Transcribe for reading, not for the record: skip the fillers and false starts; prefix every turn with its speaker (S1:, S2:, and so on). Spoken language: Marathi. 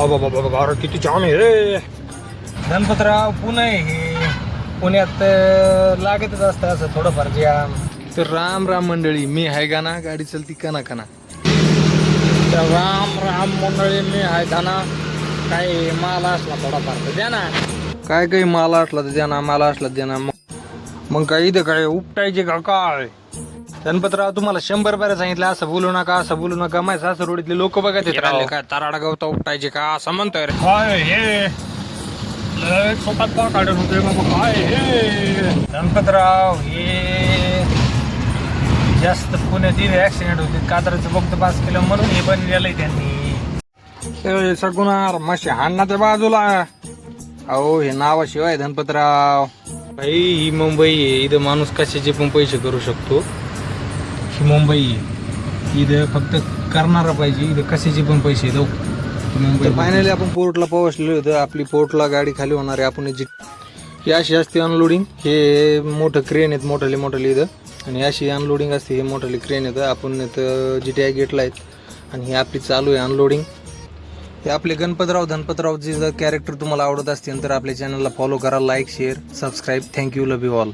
S1: बाबा किती जाम आहे रे.
S2: गणपतराव पुणे हे पुण्यात लागतच असतं असं थोडंफार जाम.
S1: तर राम राम मंडळी, मी आहे गाना, गाडी चलती कना कना.
S2: तर राम राम मंडळी, मी आहे दाना. काही माल असला थोडाफार तर द्या ना.
S1: काय काही माला असला तर द्या ना, माला असला तर द्या ना. मग काय इथं काय उपटायचे का काय?
S2: गणपतराव तुम्हाला 100 बार सांगितलं असं बोलू नका, असं बोलू नका. माझ्या सासरवडीतले लोक बघत येत राहिले काय तराडा गवता उपटायचे का असं म्हणतोय रे.
S1: काय हे स्वतः काढत होते बाबा. काय हे
S2: गणपतराव हे जास्त पुण्यात इथे ऍक्सिडेंट होते. कात्राचं फक्त 5 किलो म्हणून हे बनलेलं त्यांनी.
S1: सगुणार मशी हाणना त्या बाजूला.
S2: अहो हे नावाशिवाय गणपतराव.
S1: भाई ही मुंबई आहे, इथं माणूस कशाचे पण पैसे करू शकतो. ही मुंबई आहे, इथं फक्त करणारा पाहिजे. इथं कशाचे पण पैसे देऊ. मुंबई
S2: फायनली आपण पोर्टला पोहोचलेलो होतो. आपली पोर्टला गाडी खाली होणार आहे. आपण ही अशी असते अनलोडिंग. हे मोठं क्रेन आहेत, मोठाले इथं. आणि अशी अनलोडिंग असते. हे मोठाले क्रेन येतं. आपण इथं GTI गेटला आहेत आणि ही आपली चालू आहे अनलोडिंग. हे आपले गणपतरावचे जर कॅरेक्टर तुम्हाला आवडत असतील तर आपल्या चॅनलला फॉलो करा, like, share, subscribe. Thank you, love you all.